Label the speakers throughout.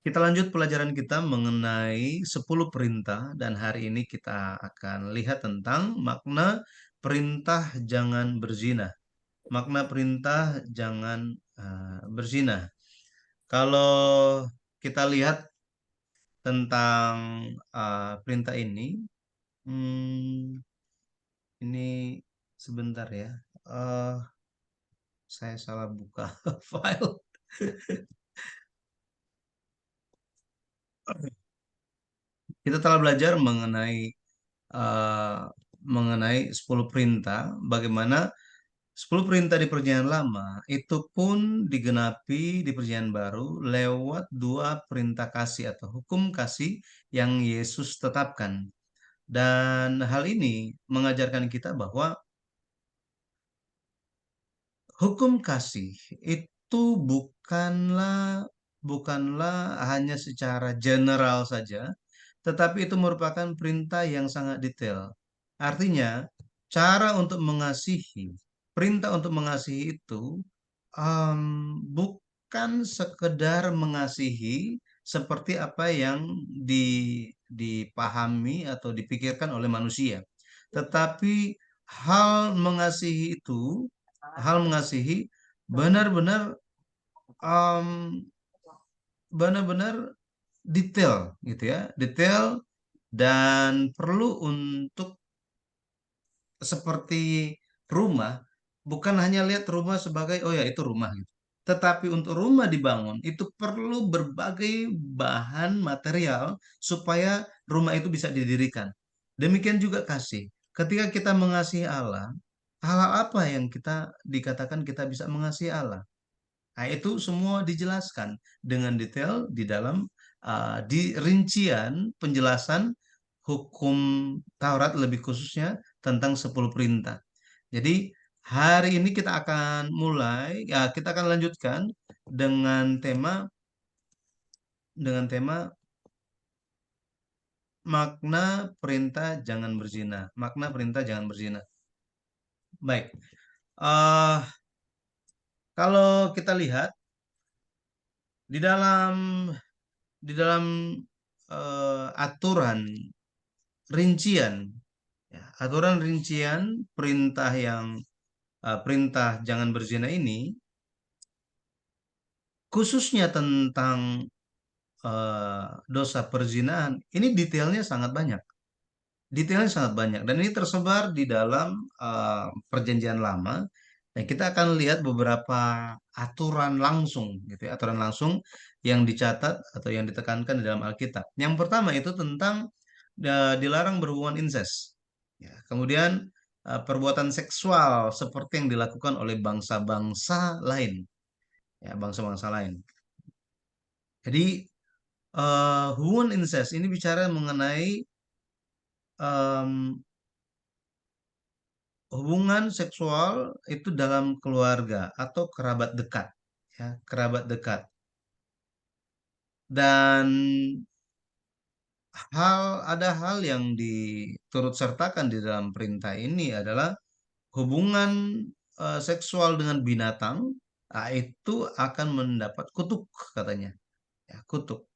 Speaker 1: Kita lanjut pelajaran kita mengenai 10 perintah dan hari ini kita akan lihat tentang makna perintah jangan berzina. Makna perintah jangan berzina. Kalau kita lihat tentang perintah hmm, ini sebentar ya. Eh, saya salah buka file. Kita telah belajar eh, mengenai 10 perintah, bagaimana 10 perintah di Perjanjian Lama itu pun digenapi di Perjanjian Baru lewat dua perintah kasih atau hukum kasih yang Yesus tetapkan. Dan hal ini mengajarkan kita bahwa hukum kasih itu bukanlah hanya secara general saja, tetapi itu merupakan perintah yang sangat detail. Artinya, cara untuk mengasihi, perintah untuk mengasihi itu bukan sekedar mengasihi seperti apa yang dipahami atau dipikirkan oleh manusia, tetapi hal mengasihi itu, hal mengasihi benar-benar em, benar-benar detail gitu ya, detail dan perlu untuk seperti rumah, bukan hanya lihat rumah sebagai oh ya itu rumah gitu. Tetapi untuk rumah dibangun itu perlu berbagai bahan material supaya rumah itu bisa didirikan. Demikian juga kasih. Ketika kita mengasihi Allah, hal apa yang kita dikatakan kita bisa mengasihi Allah? Nah, itu semua dijelaskan dengan detail di dalam di rincian penjelasan hukum Taurat lebih khususnya tentang 10 perintah. Jadi hari ini kita akan mulai ya kita akan lanjutkan dengan tema makna perintah jangan berzina. Makna perintah jangan berzina. Baik. eh Kalau kita lihat di dalam aturan rincian, ya, aturan rincian perintah jangan berzina ini khususnya tentang dosa perzinahan ini detailnya sangat banyak dan ini tersebar di dalam perjanjian lama. Dan kita akan lihat beberapa aturan langsung gitu ya, aturan langsung yang dicatat atau yang ditekankan di dalam Alkitab. Yang pertama itu tentang dilarang berhubungan incest. Ya, kemudian perbuatan seksual seperti yang dilakukan oleh bangsa-bangsa lain, ya, bangsa-bangsa lain. Jadi hubungan incest ini bicara mengenai em, hubungan seksual itu dalam keluarga atau kerabat dekat, ya, kerabat dekat. Dan ada hal yang diturut sertakan di dalam perintah ini adalah hubungan seksual dengan binatang, itu akan mendapat kutuk katanya, ya, kutuk.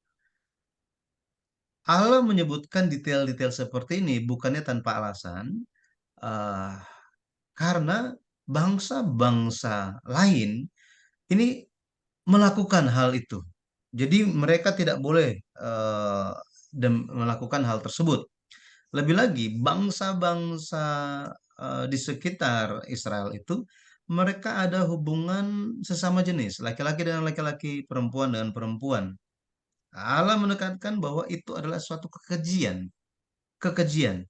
Speaker 1: Allah menyebutkan detail-detail seperti ini bukannya tanpa alasan, eh, karena bangsa-bangsa lain ini melakukan hal itu. Jadi mereka tidak boleh melakukan hal tersebut. Lebih lagi, bangsa-bangsa di sekitar Israel itu mereka ada hubungan sesama jenis, laki-laki dengan laki-laki, perempuan dengan perempuan. Allah menekankan bahwa itu adalah suatu kekejian, kekejian.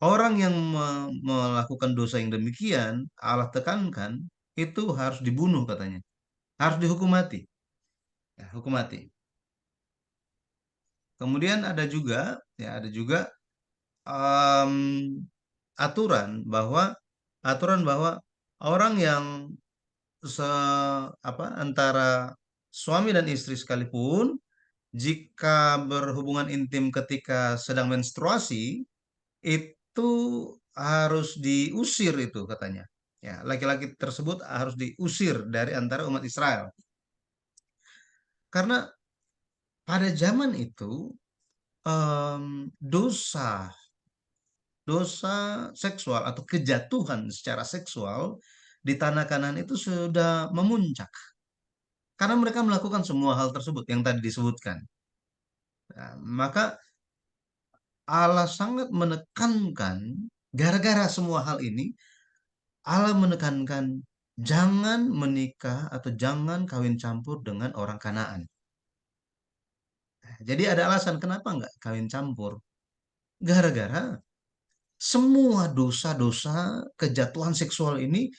Speaker 1: Orang yang melakukan dosa yang demikian, Allah tekankan itu harus dibunuh katanya, harus dihukum mati, ya, hukum mati. Kemudian ada juga em, aturan bahwa orang yang se antara suami dan istri sekalipun jika berhubungan intim ketika sedang menstruasi itu harus diusir itu katanya. Ya, laki-laki tersebut harus diusir dari antara umat Israel. Karena pada zaman itu dosa dosa seksual atau kejatuhan secara seksual di tanah Kanaan itu sudah memuncak karena mereka melakukan semua hal tersebut yang tadi disebutkan. Nah, maka Allah sangat menekankan gara-gara semua hal ini Allah menekankan jangan menikah atau jangan kawin campur dengan orang Kanaan. Jadi ada alasan kenapa nggak kawin campur. Gara-gara semua dosa-dosa kejatuhan seksual ini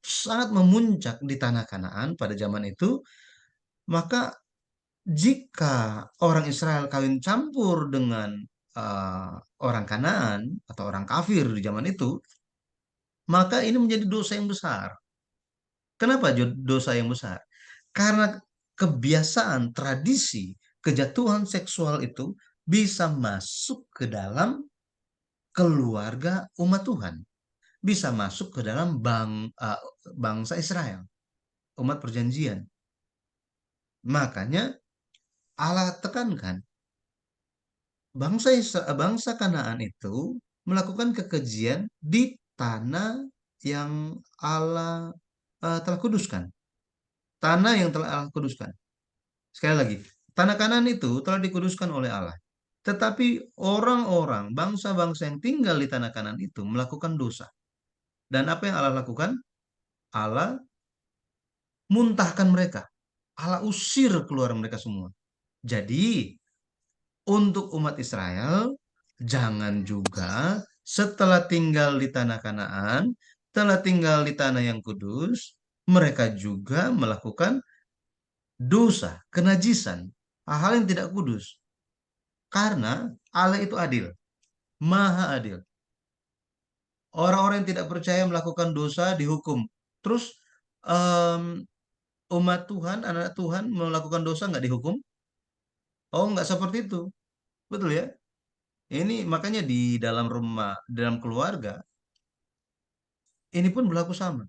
Speaker 1: sangat memuncak di tanah Kanaan pada zaman itu. Maka jika orang Israel kawin campur dengan eh, orang Kanaan atau orang kafir di zaman itu, maka ini menjadi dosa yang besar. Kenapa dosa yang besar? Karena kebiasaan, tradisi, kejatuhan seksual itu bisa masuk ke dalam keluarga umat Tuhan, bisa masuk ke dalam bangsa Israel, umat perjanjian. Makanya Allah tekankan bangsa Kanaan itu melakukan kekejian di tanah yang Allah telah kuduskan, tanah yang telah Allah kuduskan. Sekali lagi, tanah Kanaan itu telah dikuduskan oleh Allah. Tetapi orang-orang, bangsa-bangsa yang tinggal di tanah Kanaan itu melakukan dosa. Dan apa yang Allah lakukan? Allah muntahkan mereka. Allah usir keluar mereka semua. Jadi, untuk umat Israel, jangan juga setelah tinggal di tanah Kanaan, telah tinggal di tanah yang kudus, mereka juga melakukan dosa, kenajisan, hal-hal yang tidak kudus. Karena Allah itu adil, maha adil. Orang-orang yang tidak percaya melakukan dosa dihukum. Terus em, umat Tuhan, anak Tuhan melakukan dosa nggak dihukum? Oh, nggak seperti itu. Betul ya? Ini makanya di dalam rumah, dalam keluarga, ini pun berlaku sama.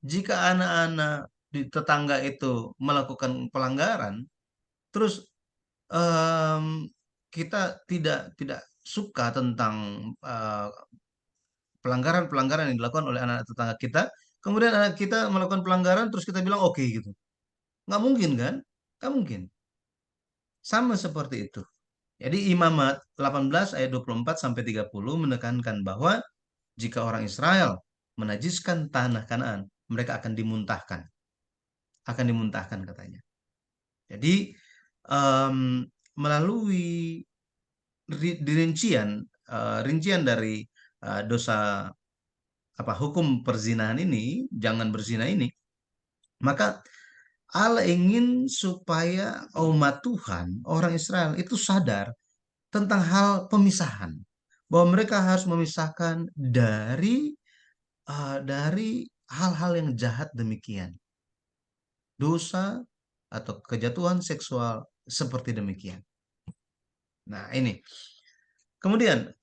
Speaker 1: Jika anak-anak di tetangga itu melakukan pelanggaran, terus em, kita tidak suka tentang eh, pelanggaran-pelanggaran yang dilakukan oleh anak tetangga kita, kemudian anak kita melakukan pelanggaran, terus kita bilang oke gitu. Nggak mungkin kan? Nggak mungkin. Sama seperti itu. Jadi Imamat 18 ayat 24 sampai 30 menekankan bahwa jika orang Israel menajiskan tanah Kanaan, mereka akan dimuntahkan. Akan dimuntahkan katanya. Jadi em, melalui rincian dari dosa apa hukum perzinahan ini, jangan berzina ini, maka Allah ingin supaya umat Tuhan, orang Israel itu sadar tentang hal pemisahan, bahwa mereka harus memisahkan dari hal-hal yang jahat demikian, dosa atau kejatuhan seksual seperti demikian. Nah, ini. Kemudian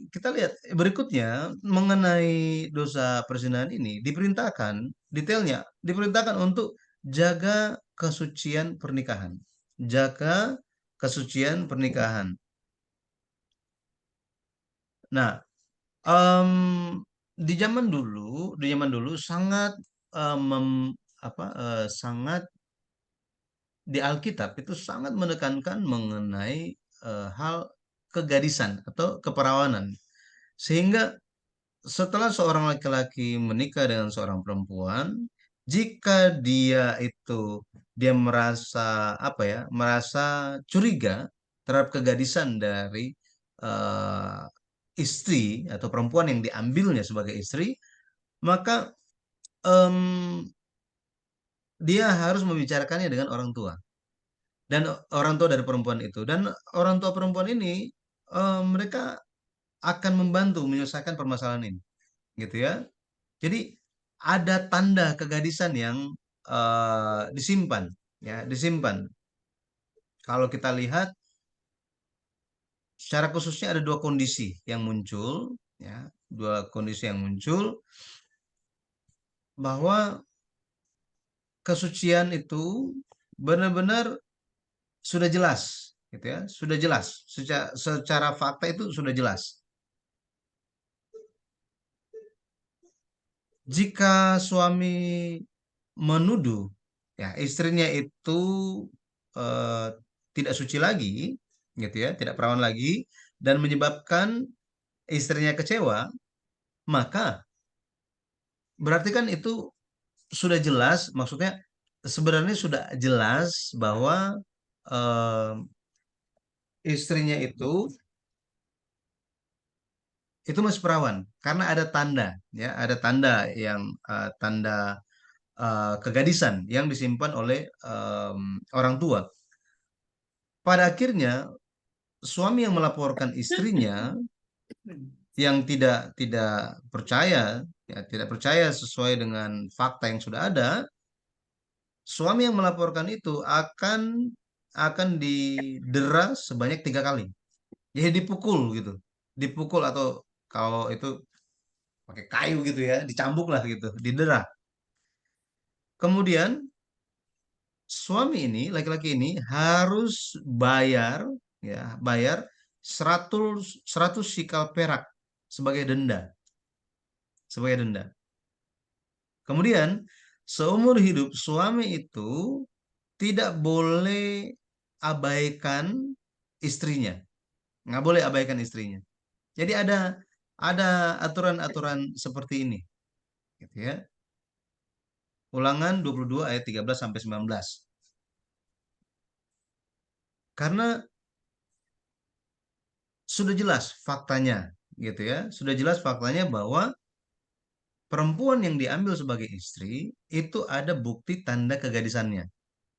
Speaker 1: kita lihat berikutnya mengenai dosa perzinahan ini diperintahkan detailnya diperintahkan untuk jaga kesucian pernikahan. Jaga kesucian pernikahan. Nah, em, di zaman dulu sangat sangat di Alkitab itu sangat menekankan mengenai hal kegadisan atau keperawanan. Sehingga setelah seorang laki-laki menikah dengan seorang perempuan, jika dia merasa apa ya, merasa curiga terhadap kegadisan dari eh, istri atau perempuan yang diambilnya sebagai istri, maka em, dia harus membicarakannya dengan orang tua dan orang tua dari perempuan itu dan orang tua perempuan ini mereka akan membantu menyelesaikan permasalahan ini, gitu ya. Jadi ada tanda kegadisan yang disimpan, ya, disimpan. Kalau kita lihat secara khususnya ada dua kondisi yang muncul, ya, dua kondisi yang muncul bahwa kesucian itu benar-benar sudah jelas, gitu ya, sudah jelas. Secara fakta itu sudah jelas. Jika suami menuduh ya istrinya itu eh, tidak suci lagi, gitu ya, tidak perawan lagi, dan menyebabkan istrinya kecewa, maka berarti kan itu sudah jelas, maksudnya sebenarnya sudah jelas bahwa eh, istrinya itu masih perawan karena ada tanda, ya, ada tanda yang tanda kegadisan yang disimpan oleh orang tua. Pada akhirnya suami yang melaporkan istrinya yang tidak percaya, ya, tidak percaya sesuai dengan fakta yang sudah ada, suami yang melaporkan itu akan didera sebanyak 3 kali. Jadi dipukul gitu, dipukul atau kalau itu pakai kayu gitu ya, dicambuk lah gitu, didera. Kemudian suami ini, laki-laki ini harus bayar, ya, bayar 100 sikal perak sebagai denda, sebagai denda. Kemudian seumur hidup suami itu tidak boleh abaikan istrinya, nggak boleh abaikan istrinya. Jadi ada aturan-aturan seperti ini, gitu ya. Ulangan 22 ayat 13 sampai 19. Karena sudah jelas faktanya, gitu ya. Sudah jelas faktanya bahwa perempuan yang diambil sebagai istri itu ada bukti tanda kegadisannya,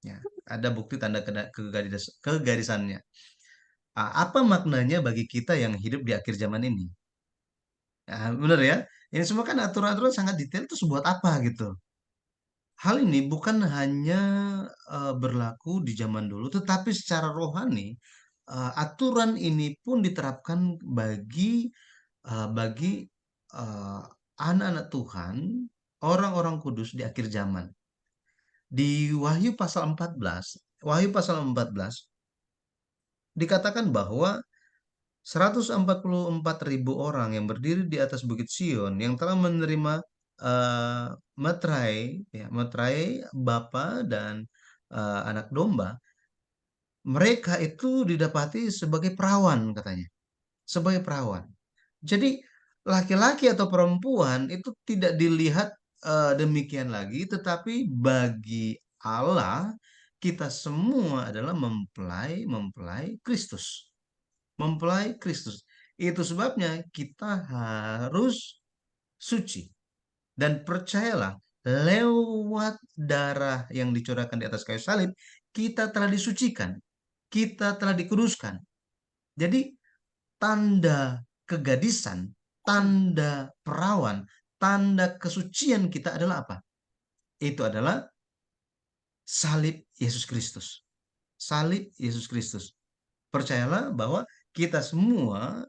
Speaker 1: ya. Ada bukti tanda kegadisannya. Apa maknanya bagi kita yang hidup di akhir zaman ini? Benar ya. Ini semua kan aturan-aturan sangat detail, itu buat apa gitu. Hal ini bukan hanya berlaku di zaman dulu, tetapi secara rohani aturan ini pun diterapkan bagi eh, anak-anak Tuhan, orang-orang kudus di akhir zaman. Di Wahyu pasal 14 dikatakan bahwa 144.000 orang yang berdiri di atas Bukit Sion yang telah menerima eh, meterai, ya, meterai Bapa dan anak domba, mereka itu didapati sebagai perawan katanya, sebagai perawan. Jadi laki-laki atau perempuan itu tidak dilihat demikian lagi, tetapi bagi Allah kita semua adalah mempelai mempelai Kristus, mempelai Kristus. Itu sebabnya kita harus suci. Dan percayalah, lewat darah yang dicurahkan di atas kayu salib, kita telah disucikan, kita telah dikuduskan. Jadi tanda kegadisan, tanda perawan, tanda kesucian kita adalah apa? Itu adalah salib Yesus Kristus. Salib Yesus Kristus. Percayalah bahwa kita semua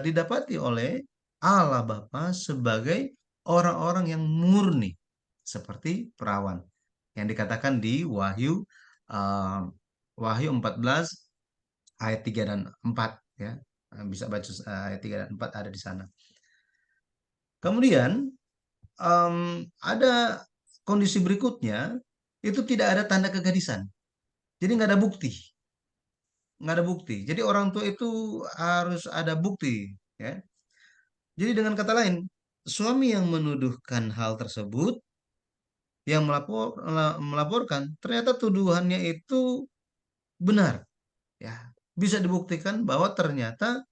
Speaker 1: didapati oleh Allah Bapa sebagai orang-orang yang murni seperti perawan yang dikatakan di uh, Wahyu 14 ayat 3 dan 4, ya. Bisa baca ayat 3 dan 4 ada di sana. Kemudian ada kondisi berikutnya, itu tidak ada tanda kegadisan. Jadi nggak ada bukti, nggak ada bukti. Jadi orang tua itu harus ada bukti, ya. Jadi dengan kata lain, suami yang menuduhkan hal tersebut, yang melaporkan, ternyata tuduhannya itu benar, ya. Bisa dibuktikan bahwa ternyata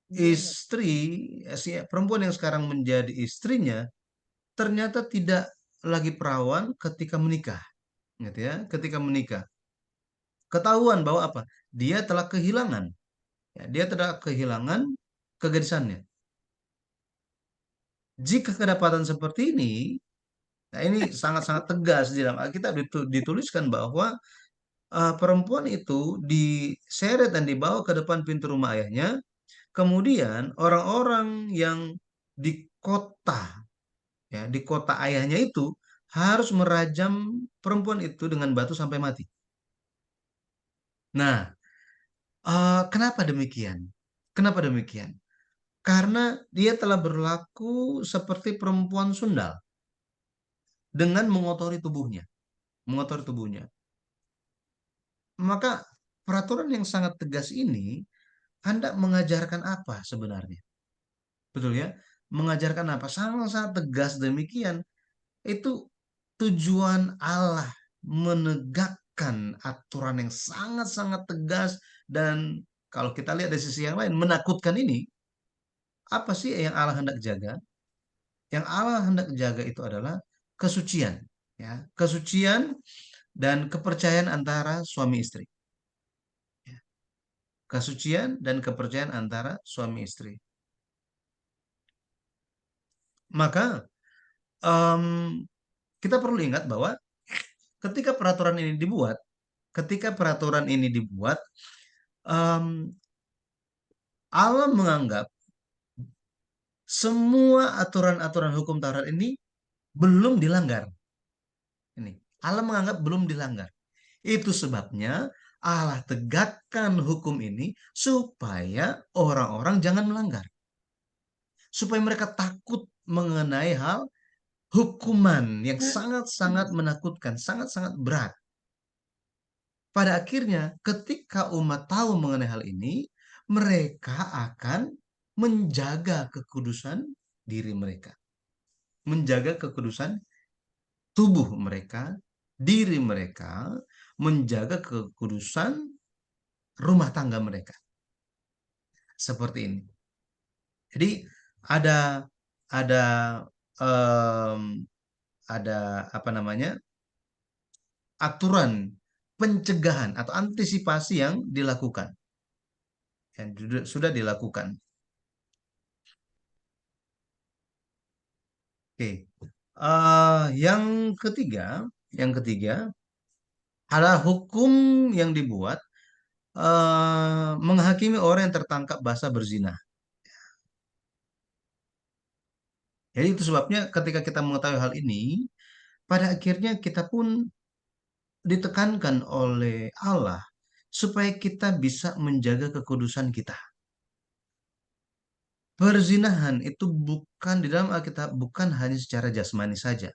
Speaker 1: istri, si perempuan yang sekarang menjadi istrinya, ternyata tidak lagi perawan ketika menikah, gitu ya. Ketika menikah, ketahuan bahwa apa? Dia telah kehilangan, ya, dia telah kehilangan kegadisannya. Jika kedapatan seperti ini, nah ini sangat-sangat tegas di dalam Alkitab dituliskan bahwa perempuan itu diseret dan dibawa ke depan pintu rumah ayahnya. Kemudian orang-orang yang di kota, ya, di kota ayahnya itu harus merajam perempuan itu dengan batu sampai mati. Nah, kenapa demikian? Kenapa demikian? Karena dia telah berlaku seperti perempuan sundal dengan mengotori tubuhnya, mengotori tubuhnya. Maka peraturan yang sangat tegas ini hendak mengajarkan apa sebenarnya? Betul ya? Mengajarkan apa? Sangat-sangat tegas demikian. Itu tujuan Allah menegakkan aturan yang sangat-sangat tegas dan kalau kita lihat dari sisi yang lain menakutkan ini, apa sih yang Allah hendak jaga? Yang Allah hendak jaga itu adalah kesucian, ya, kesucian dan kepercayaan antara suami istri, ya. Kesucian dan kepercayaan antara suami istri. Maka em, kita perlu ingat bahwa ketika peraturan ini dibuat, ketika peraturan ini dibuat, em, Allah menganggap semua aturan-aturan hukum Taurat ini belum dilanggar. Ini Allah menganggap belum dilanggar. Itu sebabnya Allah tegakkan hukum ini supaya orang-orang jangan melanggar, supaya mereka takut mengenai hal hukuman yang sangat-sangat menakutkan, sangat-sangat berat. Pada akhirnya, ketika umat tahu mengenai hal ini, mereka akan menjaga kekudusan diri mereka, menjaga kekudusan tubuh mereka, diri mereka, menjaga kekudusan rumah tangga mereka. Seperti ini. Jadi ada ada em, ada apa namanya? Aturan pencegahan atau antisipasi yang dilakukan, yang sudah dilakukan. Oke. Yang ketiga, yang ketiga adalah hukum yang dibuat menghakimi orang yang tertangkap basah berzina. Jadi itu sebabnya ketika kita mengetahui hal ini, pada akhirnya kita pun ditekankan oleh Allah supaya kita bisa menjaga kekudusan kita. Perzinahan itu bukan di dalam Alkitab bukan hanya secara jasmani saja,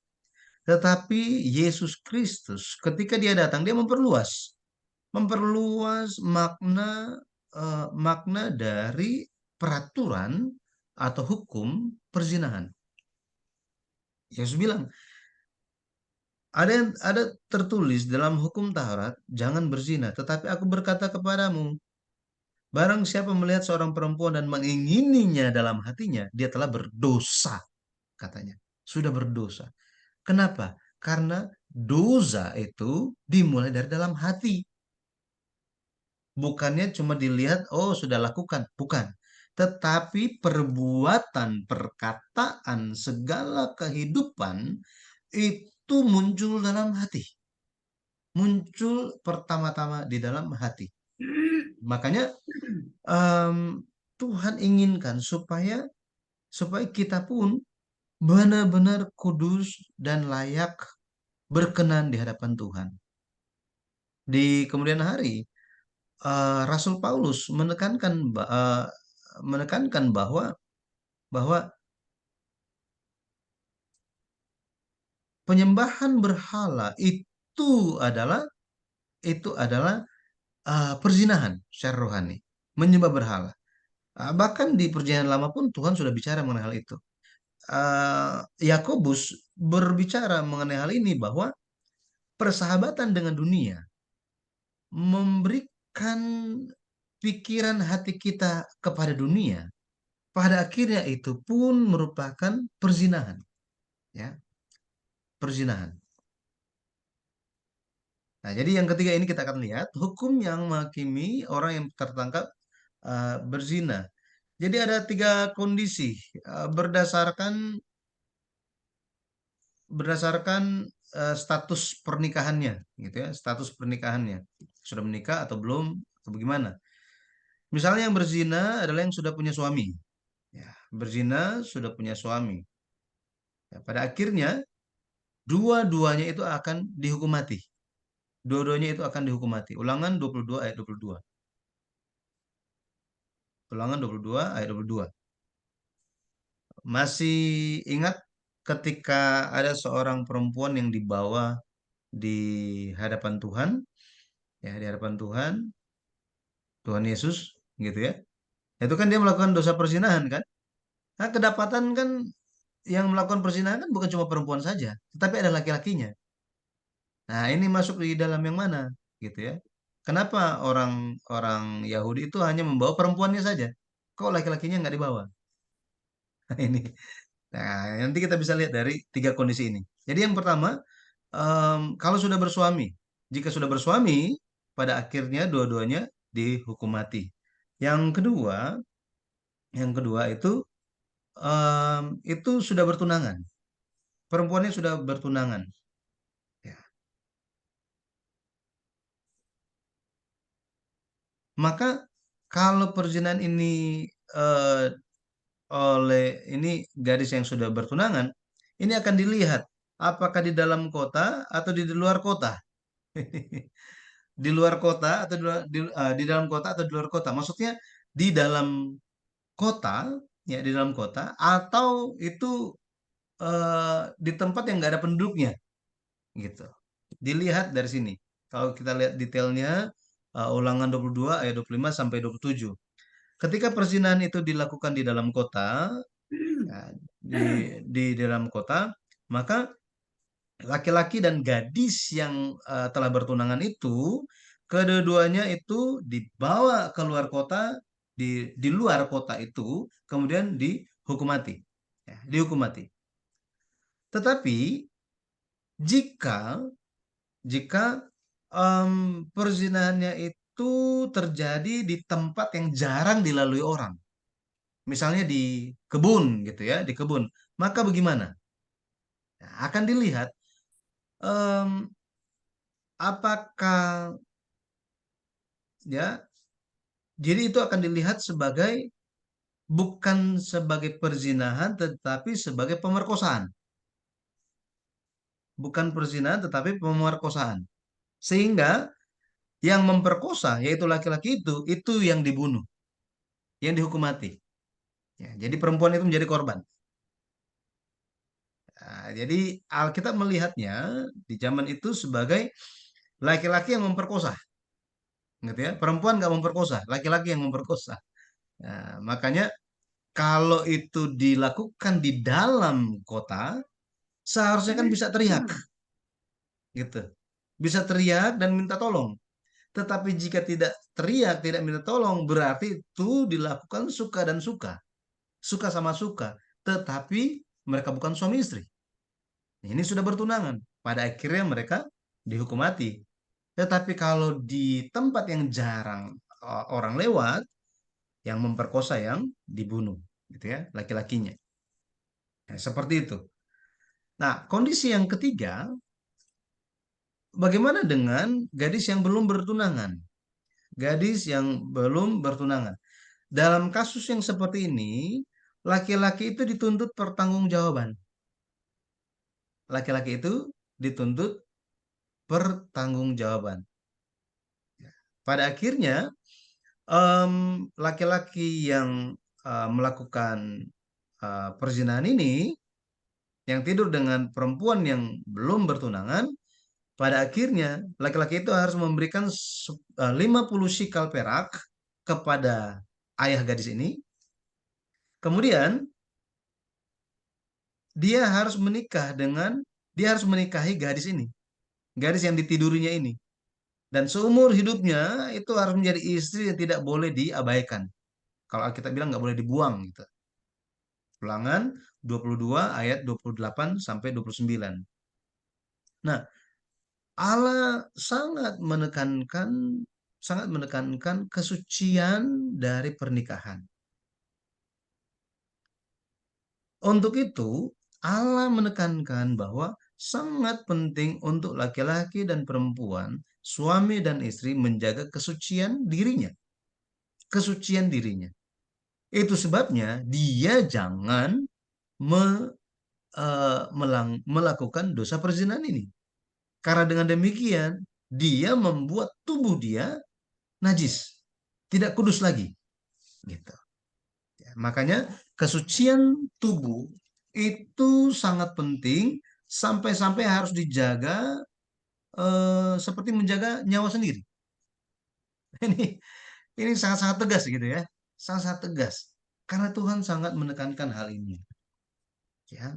Speaker 1: tetapi Yesus Kristus ketika dia datang dia memperluas makna dari peraturan atau hukum perzinahan. Yesus bilang, ada tertulis dalam hukum Taurat, jangan berzina, tetapi aku berkata kepadamu, barang siapa melihat seorang perempuan dan mengingininya dalam hatinya, dia telah berdosa, katanya. Sudah berdosa. Kenapa? Karena dosa itu dimulai dari dalam hati. Bukannya cuma dilihat, oh sudah lakukan. Bukan. Tetapi perbuatan, perkataan, segala kehidupan itu muncul dalam hati. Muncul pertama-tama di dalam hati. Makanya em, Tuhan inginkan supaya supaya kita pun benar-benar kudus dan layak berkenan di hadapan Tuhan. Di kemudian hari, Rasul Paulus menekankan bahwa bahwa penyembahan berhala adalah itu adalah perzinahan secara rohani, menyembah berhala. Bahkan di Perjanjian Lama pun Tuhan sudah bicara mengenai hal itu. Yakobus berbicara mengenai hal ini bahwa persahabatan dengan dunia memberikan pikiran hati kita kepada dunia, pada akhirnya itu pun merupakan perzinahan, ya, perzinahan. Nah, jadi yang ketiga ini kita akan lihat hukum yang menghakimi orang yang tertangkap berzina. Jadi ada tiga kondisi berdasarkan berdasarkan status pernikahannya, gitu ya, status pernikahannya sudah menikah atau belum atau bagaimana. Misalnya yang berzina adalah yang sudah punya suami, ya, berzina sudah punya suami. Ya, pada akhirnya dua-duanya itu akan dihukum mati. Dua-duanya itu akan dihukum mati. Ulangan 22 ayat 22. Ulangan 22 ayat 22. Masih ingat ketika ada seorang perempuan yang dibawa di hadapan Tuhan, ya di hadapan Tuhan, Tuhan Yesus, gitu ya. Itu kan dia melakukan dosa perzinahan kan? Nah, kedapatan kan yang melakukan perzinahan kan bukan cuma perempuan saja, tetapi ada laki-lakinya. Nah, ini masuk di dalam yang mana, gitu ya? Kenapa orang-orang Yahudi itu hanya membawa perempuannya saja? Kok laki-lakinya nggak dibawa? Nah, ini. Nah, nanti kita bisa lihat dari tiga kondisi ini. Jadi yang pertama, kalau sudah bersuami, jika sudah bersuami, pada akhirnya dua-duanya dihukum mati. Yang kedua, yang kedua itu sudah bertunangan. Perempuannya sudah bertunangan. Ya. Maka kalau perzinahan ini eh, oleh ini gadis yang sudah bertunangan, ini akan dilihat apakah di dalam kota atau di luar kota. Di luar kota atau di dalam kota atau di luar kota. Maksudnya di dalam kota, ya di dalam kota atau itu di tempat yang nggak ada penduduknya, gitu. Dilihat dari sini. Kalau kita lihat detailnya, ulangan 22 ayat 25 sampai 27. Ketika perzinahan itu dilakukan di dalam kota, ya, di dalam kota, maka laki-laki dan gadis yang telah bertunangan itu, kedua-duanya itu dibawa ke luar kota, di luar kota itu, kemudian dihukum mati. Ya, dihukum mati. Tetapi jika jika perzinahannya itu terjadi di tempat yang jarang dilalui orang, misalnya di kebun gitu ya, di kebun, maka bagaimana? Nah, akan dilihat em, apakah ya, jadi itu akan dilihat sebagai bukan sebagai perzinahan tetapi sebagai pemerkosaan, bukan perzinahan tetapi pemerkosaan, sehingga yang memperkosa yaitu laki-laki itu yang dibunuh, yang dihukum mati. Ya, jadi perempuan itu menjadi korban. Nah, jadi Alkitab melihatnya di zaman itu sebagai laki-laki yang memperkosa, gitu ya. Perempuan nggak memperkosa, laki-laki yang memperkosa. Nah, makanya kalau itu dilakukan di dalam kota, seharusnya kan bisa teriak, gitu. Bisa teriak dan minta tolong. Tetapi jika tidak teriak, tidak minta tolong, berarti itu dilakukan suka dan suka, suka sama suka. Tetapi mereka bukan suami istri. Ini sudah bertunangan. Pada akhirnya mereka dihukum mati. Tetapi kalau di tempat yang jarang orang lewat, yang memperkosa yang dibunuh, gitu ya, laki-lakinya. Nah, seperti itu. Nah, kondisi yang ketiga, bagaimana dengan gadis yang belum bertunangan? Gadis yang belum bertunangan. Dalam kasus yang seperti ini, laki-laki itu dituntut pertanggungjawaban. Laki-laki itu dituntut pertanggungjawaban. Pada akhirnya, laki-laki yang melakukan perzinahan ini, yang tidur dengan perempuan yang belum bertunangan, pada akhirnya laki-laki itu harus memberikan 50 sikal perak kepada ayah gadis ini. Kemudian dia harus menikah dengan, dia harus menikahi gadis ini, gadis yang ditidurinya ini. Dan seumur hidupnya itu harus menjadi istri yang tidak boleh diabaikan. Kalau kita bilang nggak boleh dibuang gitu. Ulangan 22 ayat 28 sampai 29. Nah, Allah sangat menekankan kesucian dari pernikahan. Untuk itu, Allah menekankan bahwa sangat penting untuk laki-laki dan perempuan, suami dan istri menjaga kesucian dirinya, kesucian dirinya. Itu sebabnya dia jangan melakukan dosa perzinahan ini. Karena dengan demikian dia membuat tubuh dia najis, tidak kudus lagi, gitu. Ya, makanya kesucian tubuh itu sangat penting sampai-sampai harus dijaga seperti menjaga nyawa sendiri. Ini ini sangat-sangat tegas gitu ya, sangat-sangat tegas karena Tuhan sangat menekankan hal ini. Ya,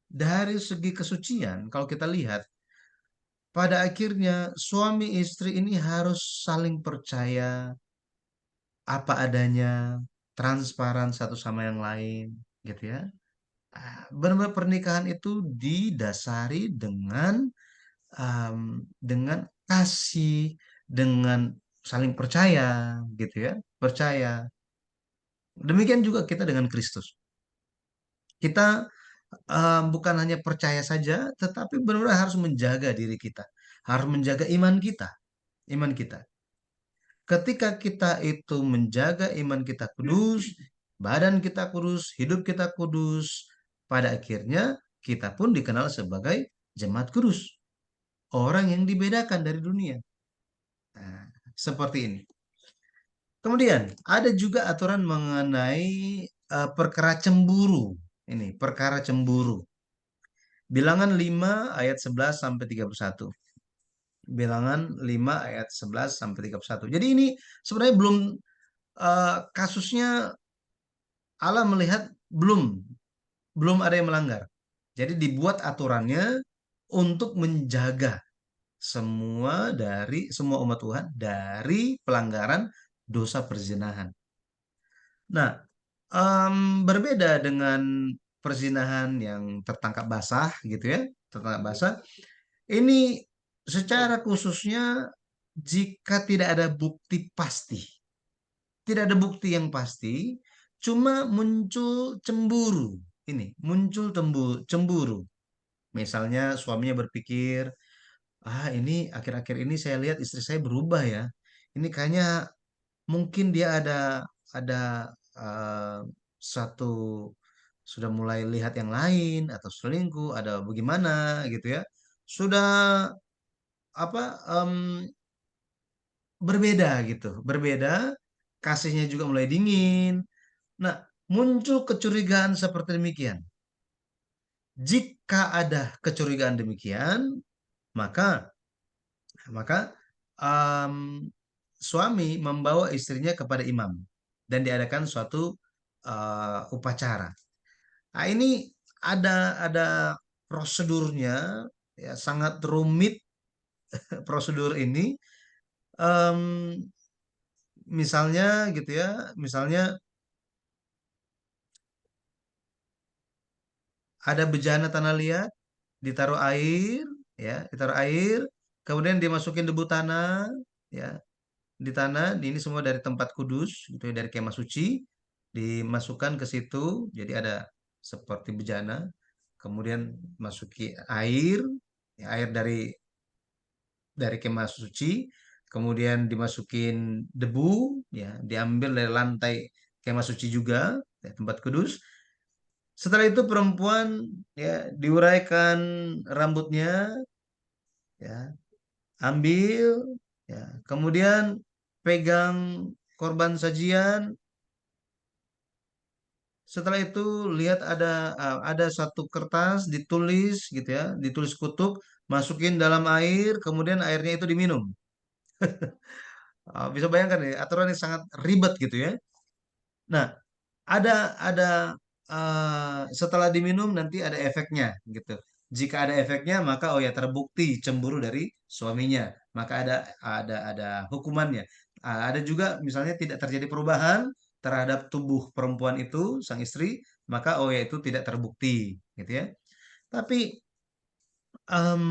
Speaker 1: dari segi kesucian, kalau kita lihat, pada akhirnya suami istri ini harus saling percaya apa adanya, transparan satu sama yang lain, gitu ya. Benar-benar pernikahan itu didasari dengan kasih, dengan saling percaya, gitu ya, percaya. Demikian juga kita dengan Kristus. Kita bukan hanya percaya saja, tetapi benar-benar harus menjaga diri kita, harus menjaga iman kita. Ketika kita itu menjaga iman kita kudus, badan kita kudus, hidup kita kudus, pada akhirnya kita pun dikenal sebagai jemaat kudus, orang yang dibedakan dari dunia. Nah, seperti ini. Kemudian ada juga aturan mengenai perkara cemburu. Ini perkara cemburu. Bilangan 5 ayat 11 sampai 31. Bilangan 5 ayat 11 sampai 31. Jadi ini sebenarnya belum kasusnya, Allah melihat belum belum ada yang melanggar. Jadi dibuat aturannya untuk menjaga semua umat Tuhan dari pelanggaran dosa perzinahan. Nah, berbeda dengan perzinahan yang tertangkap basah gitu ya, tertangkap basah. Ini secara khususnya jika tidak ada bukti pasti, tidak ada bukti yang pasti, cuma muncul cemburu. Ini muncul cemburu. Misalnya suaminya berpikir, ini akhir-akhir ini saya lihat istri saya berubah ya. Ini kayaknya mungkin dia ada eh, satu sudah mulai lihat yang lain atau selingkuh, ada bagaimana gitu ya. Sudah apa berbeda gitu, berbeda, kasihnya juga mulai dingin. Nah, muncul kecurigaan seperti demikian. Jika ada kecurigaan demikian, maka maka em, suami membawa istrinya kepada imam dan diadakan suatu upacara. Nah, ini ada prosedurnya, ya sangat rumit prosedur ini. Em, Misalnya gitu ya, misalnya ada bejana tanah liat, ditaruh air, ya, ditaruh air, kemudian dimasukin debu tanah, ya, di tanah, ini semua dari tempat kudus, gitu ya, dari kemah suci, dimasukkan ke situ, jadi ada seperti bejana, kemudian masuki air, ya, air dari kemah suci, kemudian dimasukin debu, ya, diambil dari lantai kemah suci juga, ya, tempat kudus. Setelah itu perempuan, ya, diuraikan rambutnya, ya, ambil, ya, kemudian pegang korban sajian. Setelah itu lihat ada satu kertas ditulis gitu ya, ditulis kutub, masukin dalam air, kemudian airnya itu diminum. Bisa bayangkan ya, aturan yang sangat ribet gitu ya. Nah, ada setelah diminum nanti ada efeknya gitu. Jika ada efeknya maka oh ya terbukti cemburu dari suaminya, maka ada hukumannya. Ada juga misalnya tidak terjadi perubahan terhadap tubuh perempuan itu sang istri, maka oh ya itu tidak terbukti gitu ya. Tapi em,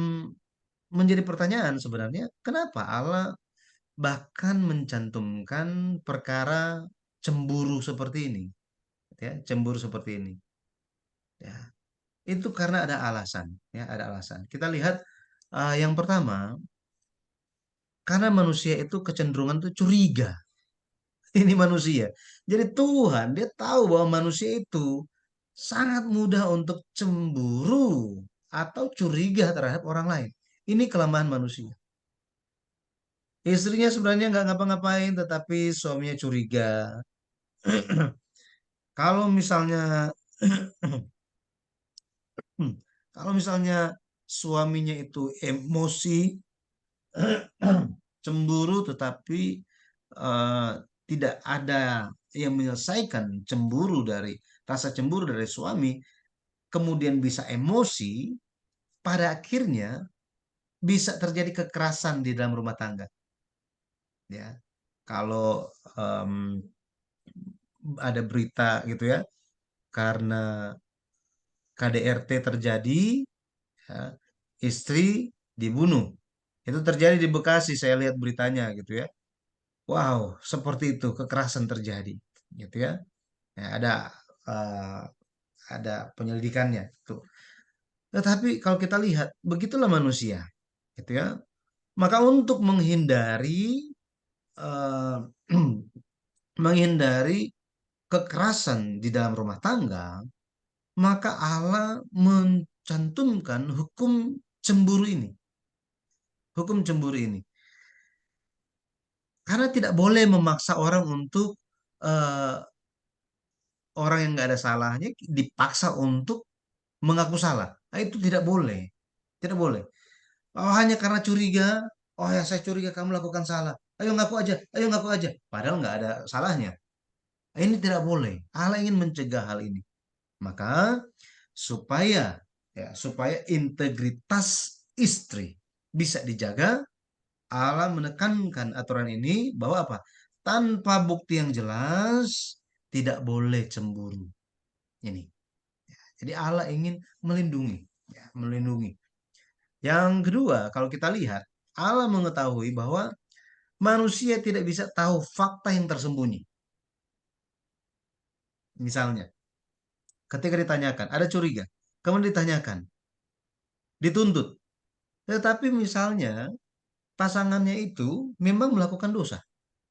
Speaker 1: menjadi pertanyaan sebenarnya kenapa Allah bahkan mencantumkan perkara cemburu seperti ini, ya, cemburu seperti ini. Ya, itu karena ada alasan, ya, ada alasan. Kita lihat yang pertama, karena manusia itu kecenderungan tuh curiga. Ini manusia. Jadi Tuhan, dia tahu bahwa manusia itu sangat mudah untuk cemburu atau curiga terhadap orang lain. Ini kelemahan manusia. Istrinya sebenarnya nggak ngapa-ngapain, tetapi suaminya curiga. Kalau misalnya, kalau misalnya suaminya itu emosi, cemburu, tetapi eh, tidak ada yang menyelesaikan rasa cemburu dari suami, kemudian bisa emosi, pada akhirnya bisa terjadi kekerasan di dalam rumah tangga. Ya, kalau em, ada berita gitu ya, karena KDRT terjadi, ya, istri dibunuh. Itu terjadi di Bekasi, saya lihat beritanya gitu ya. Wow, seperti itu kekerasan terjadi, gitu ya. Ya, eh, ada penyelidikannya. Tuh. Tetapi kalau kita lihat, begitulah manusia, gitu ya. Maka untuk eh, menghindari kekerasan di dalam rumah tangga, maka Allah mencantumkan cemburu ini, hukum cemburu ini. Karena tidak boleh memaksa orang untuk eh, orang yang nggak ada salahnya dipaksa untuk mengaku salah. Nah, itu tidak boleh, tidak boleh. Oh, hanya karena curiga, oh ya saya curiga kamu lakukan salah. Ayo ngaku aja. Padahal nggak ada salahnya. Ini tidak boleh. Allah ingin mencegah hal ini. Maka supaya supaya integritas istri bisa dijaga, Allah menekankan aturan ini bahwa apa? Tanpa bukti yang jelas tidak boleh cemburu. Ini. Jadi Allah ingin melindungi, melindungi. Yang kedua, kalau kita lihat, Allah mengetahui bahwa manusia tidak bisa tahu fakta yang tersembunyi. Misalnya, ketika ditanyakan, ada curiga, kemudian ditanyakan, dituntut. Tetapi misalnya pasangannya itu memang melakukan dosa,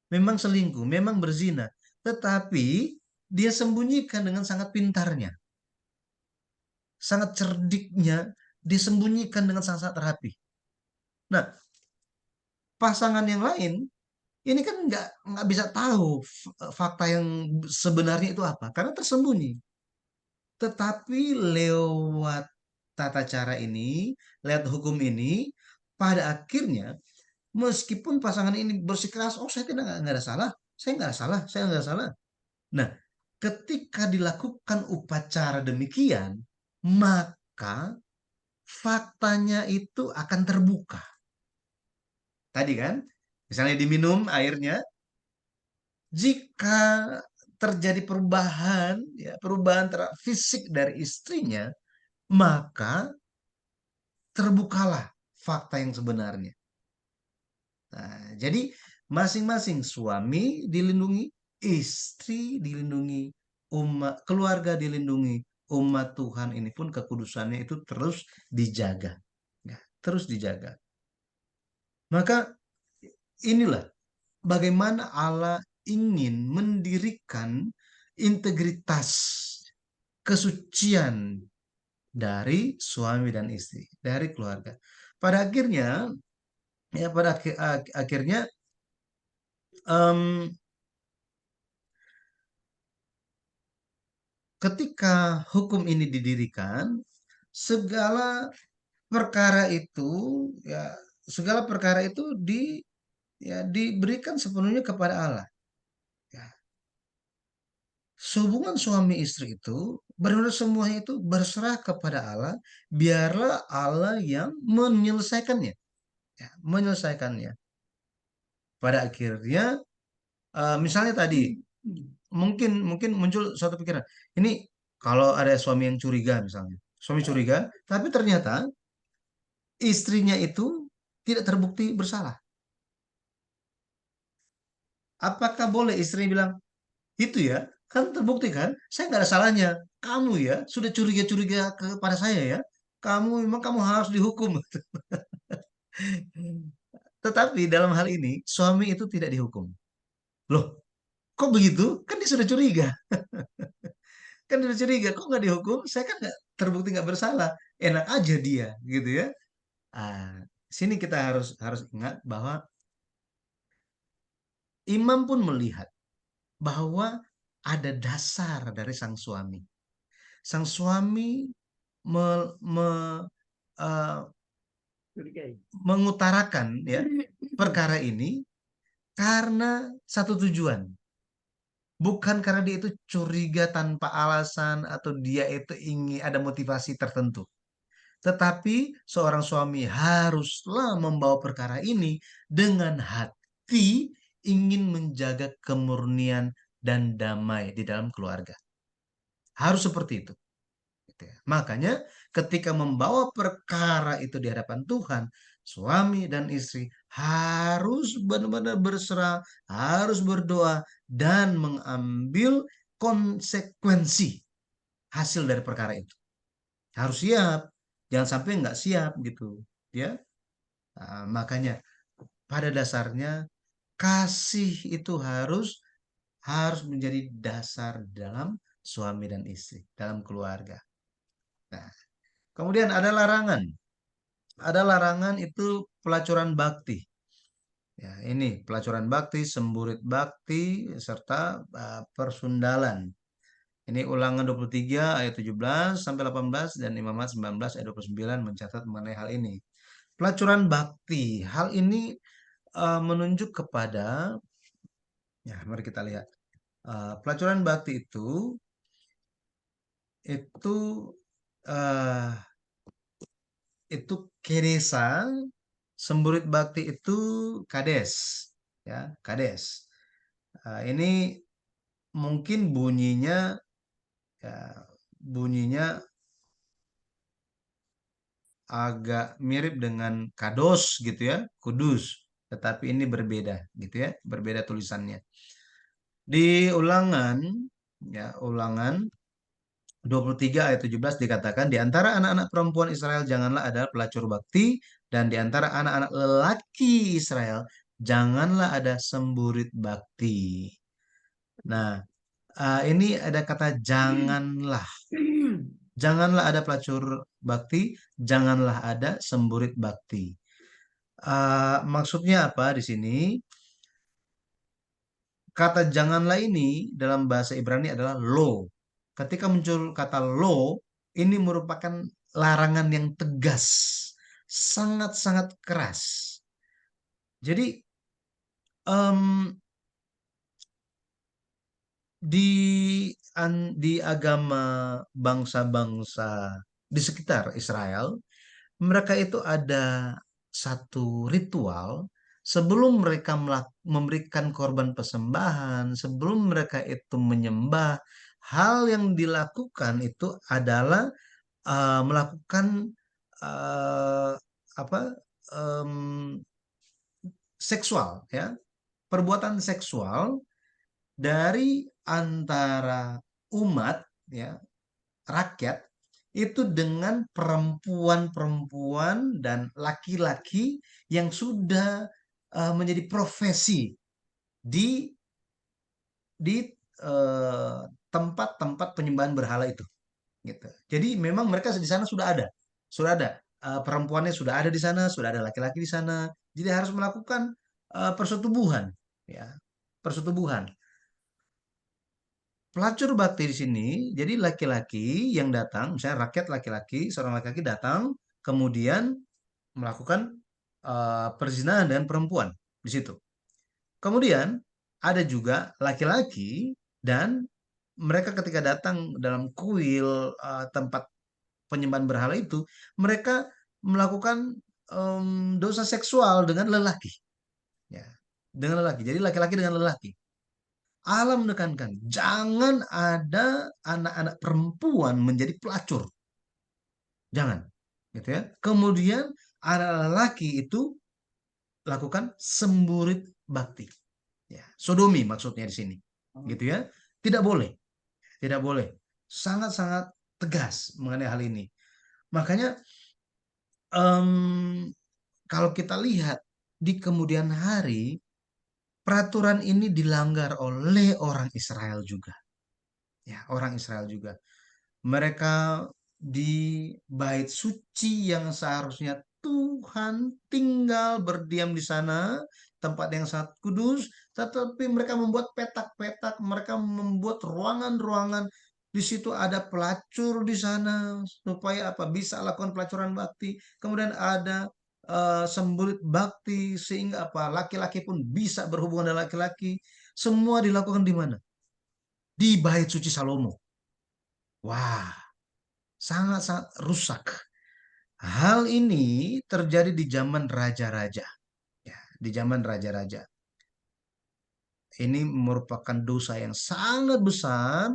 Speaker 1: memang selingkuh, memang berzina, tetapi dia sembunyikan dengan sangat pintarnya, sangat cerdiknya, disembunyikan dengan sangat rapi. Nah, pasangan yang lain ini kan nggak bisa tahu fakta yang sebenarnya itu apa, karena tersembunyi. Tetapi lewat tata cara ini, lewat hukum ini, pada akhirnya meskipun pasangan ini bersikeras, oh saya tidak nggak ada salah, saya nggak salah, saya nggak salah. Nah, ketika dilakukan upacara demikian, maka faktanya itu akan terbuka. Tadi kan, misalnya diminum airnya, jika terjadi perubahan, ya, perubahan fisik dari istrinya, maka terbukalah fakta yang sebenarnya. Nah, jadi masing-masing suami dilindungi, istri dilindungi, umat keluarga dilindungi, umat Tuhan ini pun kekudusannya itu terus dijaga, ya, terus dijaga. Maka inilah bagaimana Allah ingin mendirikan integritas, kesucian dari suami dan istri, dari keluarga. Pada akhirnya, akhirnya em, ketika hukum ini didirikan, segala perkara itu ya segala perkara itu diberikan sepenuhnya kepada Allah. Ya. Hubungan suami istri itu benar-benar semuanya itu berserah kepada Allah, biarlah Allah yang menyelesaikannya, ya, menyelesaikannya. Pada akhirnya, misalnya tadi mungkin mungkin muncul suatu pikiran, ini kalau ada suami yang curiga misalnya, suami curiga, tapi ternyata istrinya itu tidak terbukti bersalah. Apakah boleh istri bilang, itu ya, kan terbukti kan, saya nggak ada salahnya. Kamu ya sudah curiga-curiga kepada saya ya. Kamu harus dihukum. Tetapi dalam hal ini suami itu tidak dihukum. Loh, kok begitu? Kan dia sudah curiga. Kan dia sudah curiga, kok nggak dihukum? Saya kan nggak terbukti nggak bersalah. Enak aja dia, gitu ya. Ah, sini kita harus harus ingat bahwa imam pun melihat bahwa ada dasar dari sang suami. Sang suami me, me- eh, mengutarakan ya perkara ini karena satu tujuan. Bukan karena dia itu curiga tanpa alasan atau dia itu ingin ada motivasi tertentu. Tetapi seorang suami haruslah membawa perkara ini dengan hati ingin menjaga kemurnian dan damai di dalam keluarga. Harus seperti itu. Gitu ya. Makanya ketika membawa perkara itu di hadapan Tuhan, suami dan istri harus benar-benar berserah, harus berdoa dan mengambil konsekuensi hasil dari perkara itu. Harus siap, jangan sampai nggak siap gitu, ya. Nah, makanya pada dasarnya kasih itu harus harus menjadi dasar dalam suami dan istri, dalam keluarga. Nah, kemudian ada larangan. Ada larangan itu pelacuran bakti. Ya, ini pelacuran bakti, semburit bakti, serta persundalan. Ini Ulangan 23 ayat 17 sampai 18 dan Imamat 19 ayat 29 mencatat mengenai hal ini. Pelacuran bakti. Hal ini menunjuk kepada, ya mari kita lihat. Pelacuran bakti itu eh, itu kedesa, semburit bakti itu kades, ya kades. Ini mungkin ya, bunyinya agak mirip dengan kados gitu ya, kudus, tetapi ini berbeda gitu ya, berbeda tulisannya. Di ulangan ya, ulangan 23 ayat 17 dikatakan di antara anak-anak perempuan Israel janganlah ada pelacur bakti dan di antara anak-anak lelaki Israel janganlah ada semburit bakti. Nah, ini ada kata janganlah. Janganlah ada pelacur bakti, janganlah ada semburit bakti. Maksudnya apa di sini? Kata janganlah ini dalam bahasa Ibrani adalah lo. Ketika muncul kata lo, ini merupakan larangan yang tegas, sangat-sangat keras. Jadi em, di di agama bangsa-bangsa di sekitar Israel, mereka itu ada satu ritual sebelum mereka memberikan korban persembahan, sebelum mereka itu menyembah, hal yang dilakukan itu adalah melakukan eh, apa em, seksual, ya, perbuatan seksual dari antara umat, ya, rakyat itu dengan perempuan-perempuan dan laki-laki yang sudah menjadi profesi di di eh, tempat-tempat penyembahan berhala itu, gitu. Jadi memang mereka di sana sudah ada perempuannya sudah ada di sana, sudah ada laki-laki di sana. Jadi harus melakukan persetubuhan, ya, persetubuhan. Pelacur bakti di sini, jadi laki-laki yang datang, misalnya rakyat laki-laki, seorang laki-laki datang, kemudian melakukan perzinahan dengan perempuan di situ. Kemudian ada juga laki-laki dan mereka ketika datang dalam kuil tempat penyembahan berhala itu, mereka melakukan dosa seksual dengan lelaki, ya, dengan lelaki. Jadi laki-laki dengan lelaki. Allah menekankan, jangan ada anak-anak perempuan menjadi pelacur. Jangan. Gitu ya. Kemudian anak lelaki itu lakukan semburit bakti. Ya, sodomi maksudnya di sini. Gitu ya. Tidak boleh. Tidak boleh. Sangat-sangat tegas mengenai hal ini. Makanya em, kalau kita lihat di kemudian hari, peraturan ini dilanggar oleh orang Israel juga. Ya, orang Israel juga. Mereka di bait suci yang seharusnya Tuhan tinggal berdiam di sana, tempat yang sangat kudus, tetapi mereka membuat petak-petak, mereka membuat ruangan-ruangan. Di situ ada pelacur di sana supaya apa? Bisa lakukan pelacuran bakti. Kemudian ada semburit bakti sehingga apa? Laki-laki pun bisa berhubungan dengan laki-laki. Semua dilakukan di mana? Di Bait Suci Salomo. Wah, sangat-sangat rusak. Hal ini terjadi di zaman raja-raja. Ya, di zaman raja-raja. Ini merupakan dosa yang sangat besar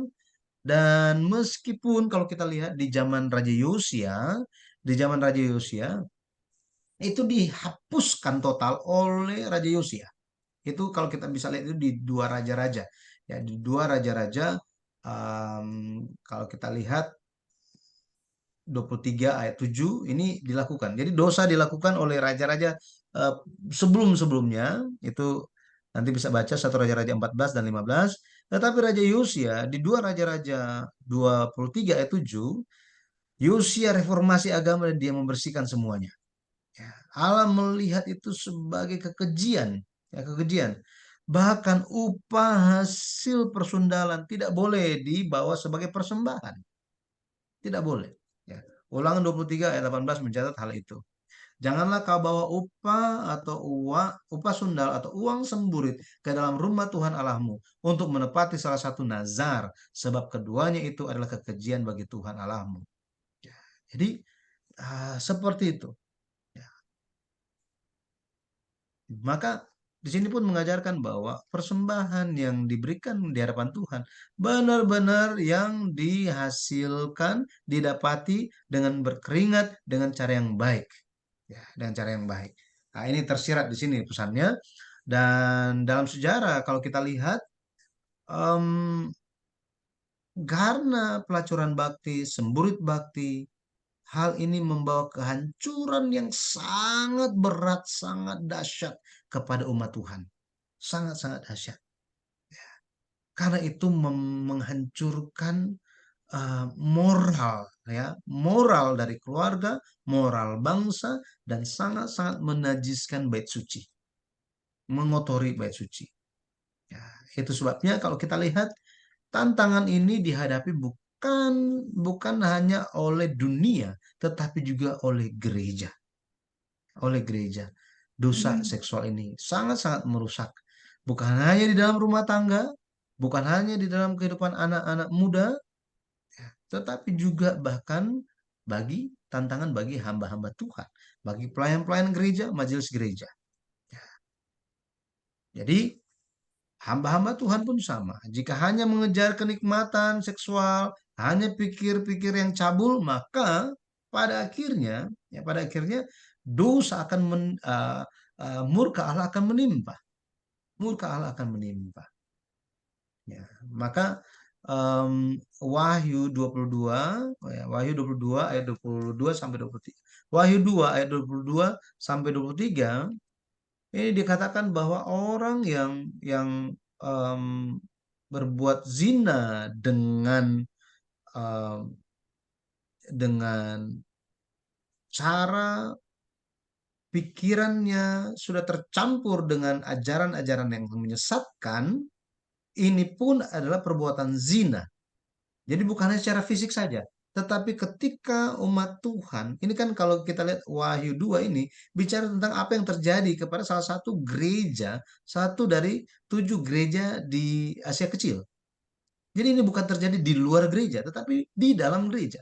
Speaker 1: dan meskipun kalau kita lihat di zaman Raja Yosia, di zaman Raja Yosia itu dihapuskan total oleh Raja Yosia. Itu kalau kita bisa lihat itu di dua raja-raja. Ya, di dua raja-raja kalau kita lihat 23 ayat 7 ini dilakukan. Jadi dosa dilakukan oleh raja-raja eh, sebelum-sebelumnya itu nanti bisa baca satu Raja-Raja 14 dan 15. Tetapi Raja Yosia di dua Raja-Raja 23 ayat 7, Yosia reformasi agama dan dia membersihkan semuanya. Ya, Allah melihat itu sebagai kekejian, ya kekejian. Bahkan upah hasil persundalan tidak boleh dibawa sebagai persembahan. Tidak boleh. Ya. Ulangan 23 ayat 18 mencatat hal itu. Janganlah kau bawa upah atau upah sundal atau uang semburit ke dalam rumah Tuhan Allahmu untuk menepati salah satu nazar, sebab keduanya itu adalah kekejian bagi Tuhan Allahmu. Ya. Jadi seperti itu. Ya. Maka di sini pun mengajarkan bahwa persembahan yang diberikan di hadapan Tuhan benar-benar yang dihasilkan, didapati dengan berkeringat dengan cara yang baik. Ya, dengan cara yang baik. Nah, ini tersirat di sini pesannya. Dan dalam sejarah kalau kita lihat em, karena pelacuran bakti, semburit bakti, hal ini membawa kehancuran yang sangat berat, sangat dahsyat kepada umat Tuhan. Sangat-sangat dahsyat. Karena itu menghancurkan moral, ya, moral dari keluarga, moral bangsa, dan sangat-sangat menajiskan bait suci, mengotori bait suci. Ya, itu sebabnya kalau kita lihat tantangan ini dihadapi bukan hanya oleh dunia, tetapi juga oleh gereja. Oleh gereja. Dosa seksual ini sangat-sangat merusak. Bukan hanya di dalam rumah tangga, bukan hanya di dalam kehidupan anak-anak muda, tetapi juga bahkan bagi tantangan bagi hamba-hamba Tuhan, bagi pelayan-pelayan gereja, majelis gereja. Jadi hamba-hamba Tuhan pun sama. Jika hanya mengejar kenikmatan seksual, hanya pikir-pikir yang cabul, maka pada akhirnya dosa akan murka Allah akan menimpa. Murka Allah akan menimpa. Ya, maka em, Wahyu 22, oh ya, Wahyu 22 ayat 22 sampai 23. Wahyu 2 ayat 22 sampai 23 ini dikatakan bahwa orang yang em, berbuat zina em, dengan cara pikirannya sudah tercampur dengan ajaran-ajaran yang menyesatkan, ini pun adalah perbuatan zina. Jadi bukan hanya secara fisik saja, tetapi ketika umat Tuhan, ini kan kalau kita lihat Wahyu 2 ini bicara tentang apa yang terjadi kepada salah satu gereja, satu dari 7 gereja di Asia Kecil. Jadi ini bukan terjadi di luar gereja, tetapi di dalam gereja.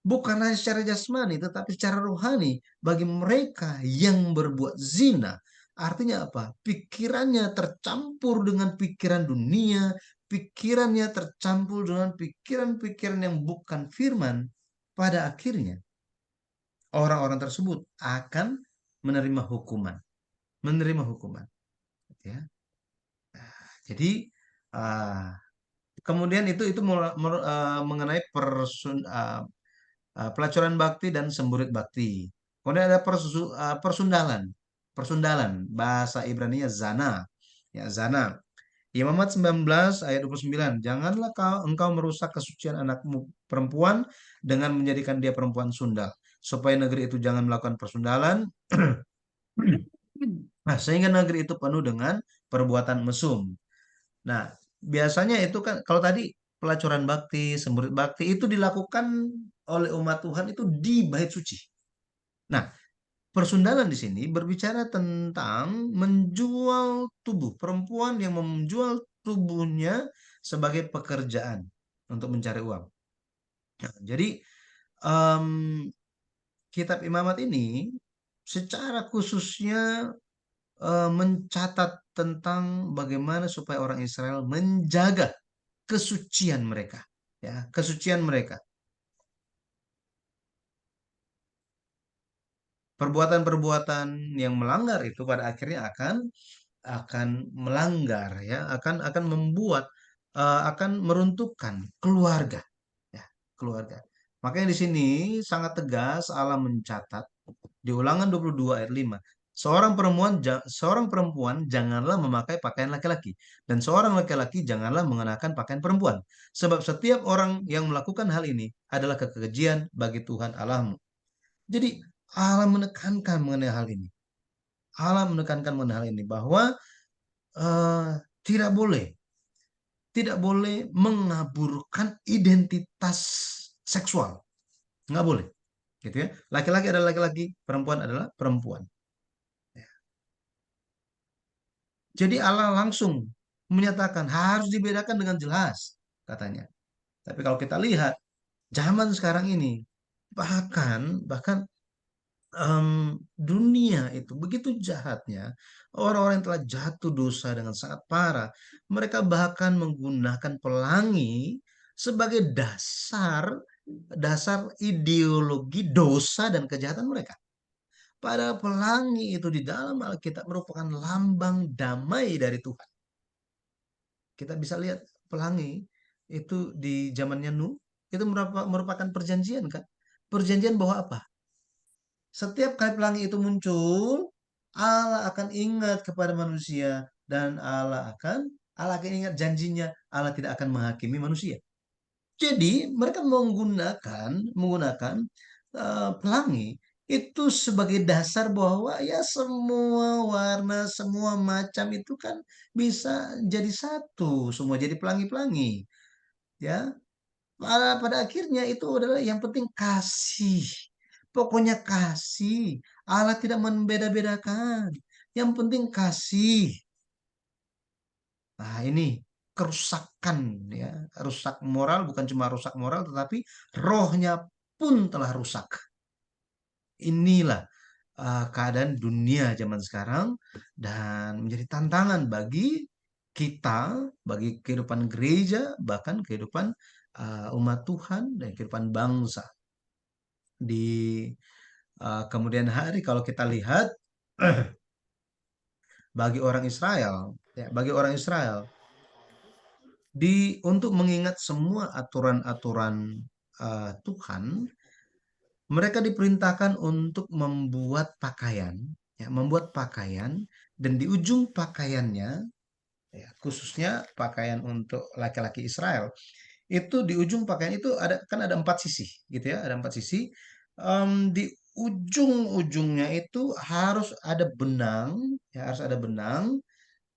Speaker 1: Bukan hanya secara jasmani, tetapi secara rohani bagi mereka yang berbuat zina. Artinya apa? Pikirannya tercampur dengan pikiran dunia, pikirannya tercampur dengan pikiran-pikiran yang bukan firman. Pada akhirnya, orang-orang tersebut akan menerima hukuman. Menerima hukuman. Ya. Jadi, ah, kemudian itu mengenai pelacuran bakti dan semburit bakti. Kemudian ada persundalan. Persundalan bahasa Ibrani-nya zana. Ya, zana. Imamat 19 ayat 29. Janganlah engkau merusak kesucian anakmu perempuan dengan menjadikan dia perempuan sundal. supaya negeri itu jangan melakukan persundalan. Nah, sehingga negeri itu penuh dengan perbuatan mesum. Nah, biasanya itu kan kalau tadi pelacuran bakti, semburit bakti itu dilakukan oleh umat Tuhan itu di bait suci. Nah, persundalan di sini berbicara tentang menjual tubuh, perempuan yang menjual tubuhnya sebagai pekerjaan untuk mencari uang. Nah, jadi em, kitab Imamat ini secara khususnya mencatat tentang bagaimana supaya orang Israel menjaga kesucian mereka, ya, kesucian mereka. Perbuatan-perbuatan yang melanggar itu pada akhirnya akan melanggar, ya, akan membuat akan meruntuhkan keluarga, ya, keluarga. Makanya di sini sangat tegas Allah mencatat di Ulangan 22 ayat 5. Seorang perempuan janganlah memakai pakaian laki-laki dan seorang laki-laki janganlah mengenakan pakaian perempuan. Sebab setiap orang yang melakukan hal ini adalah kekejian bagi Tuhan Allahmu. Jadi Allah menekankan mengenai hal ini. Allah menekankan mengenai hal ini bahwa eh, tidak boleh, tidak boleh mengaburkan identitas seksual. Nggak boleh, gitu ya. Laki-laki adalah laki-laki, perempuan adalah perempuan. Jadi Allah langsung menyatakan harus dibedakan dengan jelas, katanya. Tapi kalau kita lihat zaman sekarang ini, bahkan bahkan dunia itu begitu jahatnya, orang-orang yang telah jatuh dosa dengan sangat parah, mereka bahkan menggunakan pelangi sebagai dasar dasar ideologi dosa dan kejahatan mereka. Padahal pelangi itu di dalam Alkitab merupakan lambang damai dari Tuhan. Kita bisa lihat pelangi itu di zamannya Nuh itu merupakan perjanjian kan? Perjanjian bahwa apa? Setiap kali pelangi itu muncul, Allah akan ingat kepada manusia dan Allah akan ingat janjinya. Allah tidak akan menghakimi manusia. Jadi mereka menggunakan pelangi itu sebagai dasar bahwa ya semua warna, semua macam itu kan bisa jadi satu, semua jadi pelangi-pelangi, ya. Pada akhirnya itu adalah yang penting kasih. Pokoknya kasih. Allah tidak membeda-bedakan. Yang penting kasih. Nah, ini kerusakan, ya, rusak moral, bukan cuma rusak moral tetapi rohnya pun telah rusak. Inilah keadaan dunia zaman sekarang dan menjadi tantangan bagi kita, bagi kehidupan gereja, bahkan kehidupan umat Tuhan dan kehidupan bangsa. Di kemudian hari kalau kita lihat bagi orang Israel, ya, bagi orang Israel untuk mengingat semua aturan-aturan Tuhan, mereka diperintahkan untuk membuat pakaian, ya, membuat pakaian, dan di ujung pakaiannya, ya, khususnya pakaian untuk laki-laki Israel, itu di ujung pakaian itu ada empat sisi, gitu ya, ada empat sisi. Di ujung-ujungnya itu harus ada benang, ya, harus ada benang,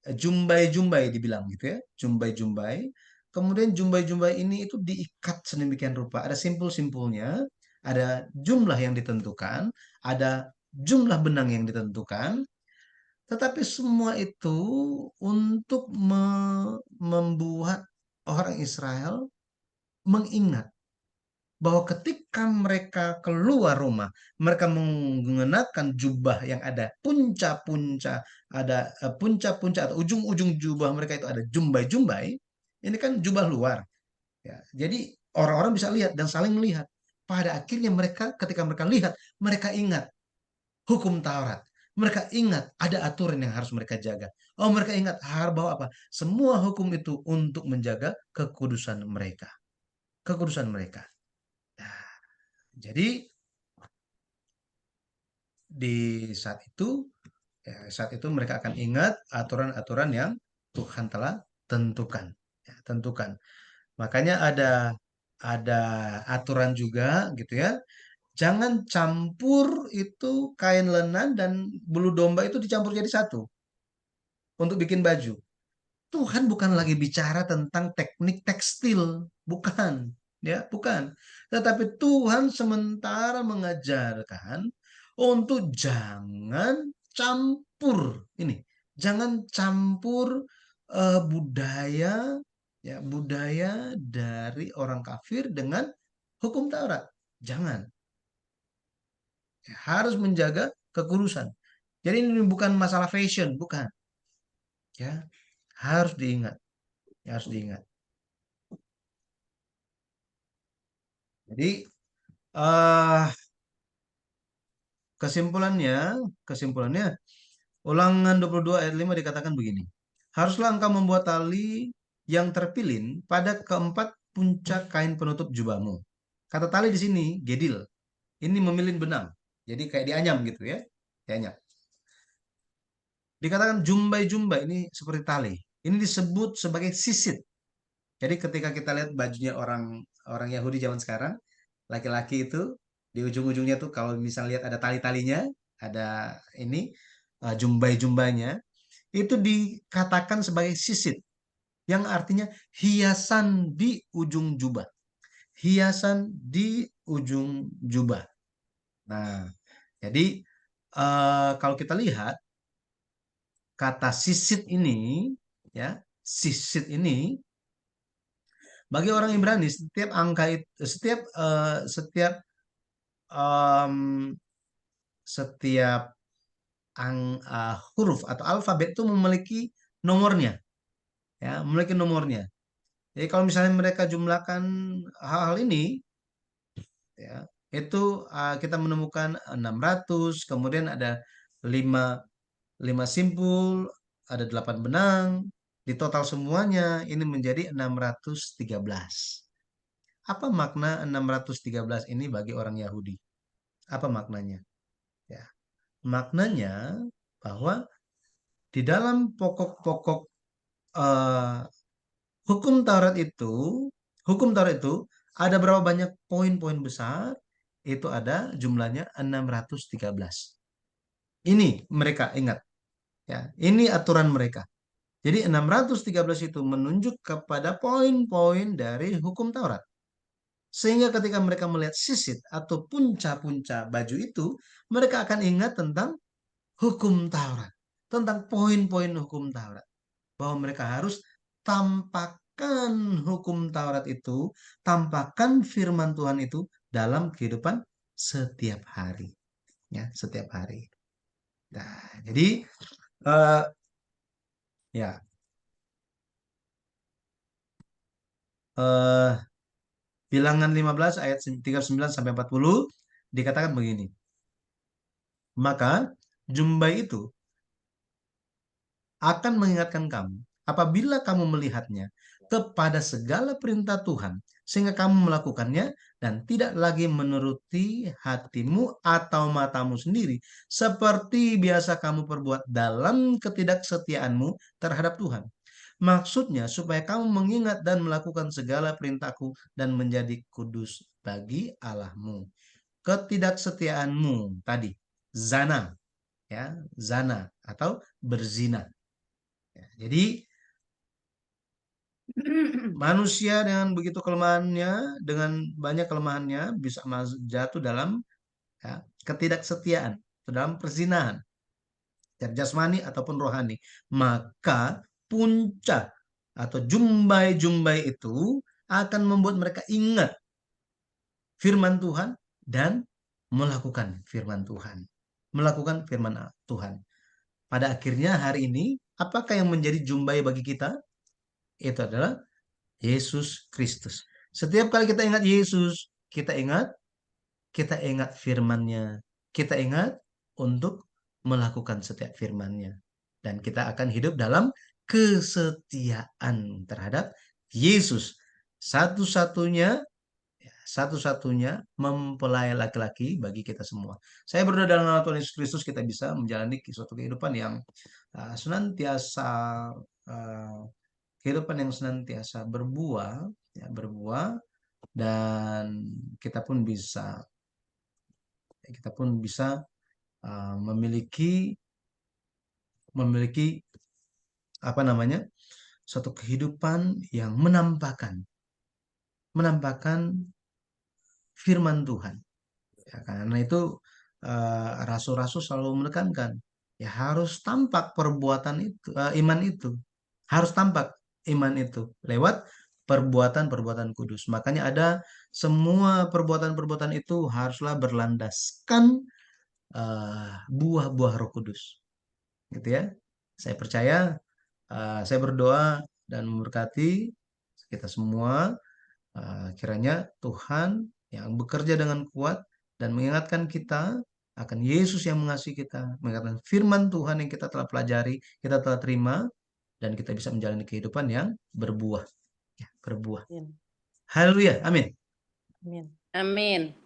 Speaker 1: jumbai-jumbai dibilang gitu ya, jumbai-jumbai. Kemudian jumbai-jumbai ini itu diikat sedemikian rupa. Ada simpul-simpulnya, ada jumlah yang ditentukan, ada jumlah benang yang ditentukan. Tetapi semua itu untuk membuat orang Israel mengingat bahwa ketika mereka keluar rumah, mereka mengenakan jubah yang ada punca-punca, ada punca-punca atau ujung-ujung jubah mereka itu ada jumbai-jumbai. Ini kan jubah luar, ya. Jadi orang-orang bisa lihat dan saling melihat. Pada akhirnya mereka, ketika mereka lihat, mereka ingat hukum Taurat. Mereka ingat ada aturan yang harus mereka jaga. Oh, mereka ingat bahwa apa? Semua hukum itu untuk menjaga kekudusan mereka. Kekudusan mereka. Nah, jadi di saat itu mereka akan ingat aturan-aturan yang Tuhan telah tentukan, ya, tentukan. Makanya ada aturan juga gitu ya Jangan campur itu kain lenan dan bulu domba itu dicampur jadi satu untuk bikin baju. Tuhan bukan lagi bicara tentang teknik tekstil, bukan, ya, bukan. Tetapi Tuhan sementara mengajarkan untuk jangan campur ini, jangan campur budaya, ya, budaya dari orang kafir dengan hukum Taurat. Jangan. Ya, harus menjaga kekudusan. Jadi ini bukan masalah fashion, bukan, ya. Harus diingat, ya, harus diingat. Jadi eh kesimpulannya, kesimpulannya Ulangan 22 ayat 5 dikatakan begini. Haruslah engkau membuat tali yang terpilin pada keempat puncak kain penutup jubahmu. Kata tali di sini gedil. Ini memilin benang. Jadi kayak dianyam gitu ya. Dianyam. Dikatakan jumbai-jumbai ini seperti tali. Ini disebut sebagai sisit. Jadi ketika kita lihat bajunya orang orang Yahudi zaman sekarang, laki-laki itu di ujung-ujungnya tuh kalau misalnya lihat ada tali-talinya, ada ini jumbai-jumbainya, itu dikatakan sebagai sisit yang artinya hiasan di ujung jubah. Hiasan di ujung jubah. Nah, jadi kalau kita lihat kata sisit ini, ya, sisit ini bagi orang Ibrani setiap angka itu, em, setiap huruf atau alfabet itu memiliki nomornya, ya, memiliki nomornya. Jadi kalau misalnya mereka jumlahkan hal-hal ini, ya, itu kita menemukan 600, kemudian ada 5 5 simpul, ada 8 benang, di total semuanya ini menjadi 613. Apa makna 613 ini bagi orang Yahudi? Apa maknanya? Ya, maknanya bahwa di dalam pokok-pokok eh, hukum Taurat itu, hukum Taurat itu ada berapa banyak poin-poin besar? Itu ada jumlahnya 613. Ini mereka ingat, ya. Ini aturan mereka. Jadi 613 itu menunjuk kepada poin-poin dari hukum Taurat. Sehingga ketika mereka melihat sisit atau punca-punca baju itu, mereka akan ingat tentang hukum Taurat, tentang poin-poin hukum Taurat, bahwa mereka harus tampakkan hukum Taurat itu, tampakkan firman Tuhan itu dalam kehidupan setiap hari, ya, setiap hari. Nah, jadi eh, ya, eh, Bilangan 15 ayat 39 sampai 40 dikatakan begini. Maka jumbai itu akan mengingatkan kamu apabila kamu melihatnya kepada segala perintah Tuhan sehingga kamu melakukannya dan tidak lagi menuruti hatimu atau matamu sendiri seperti biasa kamu perbuat dalam ketidaksetiaanmu terhadap Tuhan. Maksudnya supaya kamu mengingat dan melakukan segala perintahku dan menjadi kudus bagi Allahmu. Ketidaksetiaanmu tadi zana, ya, zana atau berzina. Ya, jadi manusia dengan begitu kelemahannya, dengan banyak kelemahannya bisa jatuh dalam, ya, ketidaksetiaan, dalam perzinahan, jasmani ataupun rohani. Maka puncak atau jumbai-jumbai itu akan membuat mereka ingat firman Tuhan dan melakukan firman Tuhan. Melakukan firman Tuhan. Pada akhirnya hari ini, apakah yang menjadi jumbai bagi kita? Itu adalah Yesus Kristus. Setiap kali kita ingat Yesus, kita ingat firman-Nya. Kita ingat untuk melakukan setiap firman-Nya. Dan kita akan hidup dalam kesetiaan terhadap Yesus. Satu-satunya satu-satunya mempelai laki-laki bagi kita semua. Saya berdoa dalam nama Tuhan Yesus Kristus kita bisa menjalani suatu kehidupan yang senantiasa uh, kehidupan yang senantiasa berbuah, ya, berbuah, dan kita pun bisa kita pun bisa memiliki memiliki apa namanya, suatu kehidupan yang menampakkan firman Tuhan. Ya, karena itu rasul-rasul selalu menekankan, ya harus tampak perbuatan itu, iman itu harus tampak, iman itu lewat perbuatan-perbuatan kudus. Makanya ada semua perbuatan-perbuatan itu haruslah berlandaskan buah-buah Roh Kudus, gitu ya. Saya percaya, saya berdoa dan memberkati kita semua. Kiranya Tuhan yang bekerja dengan kuat dan mengingatkan kita akan Yesus yang mengasihi kita, mengingatkan firman Tuhan yang kita telah pelajari, kita telah terima, dan kita bisa menjalani kehidupan yang berbuah. Ya, berbuah.
Speaker 2: Amin.
Speaker 1: Haleluya, amin.
Speaker 2: Amin.
Speaker 3: Amin.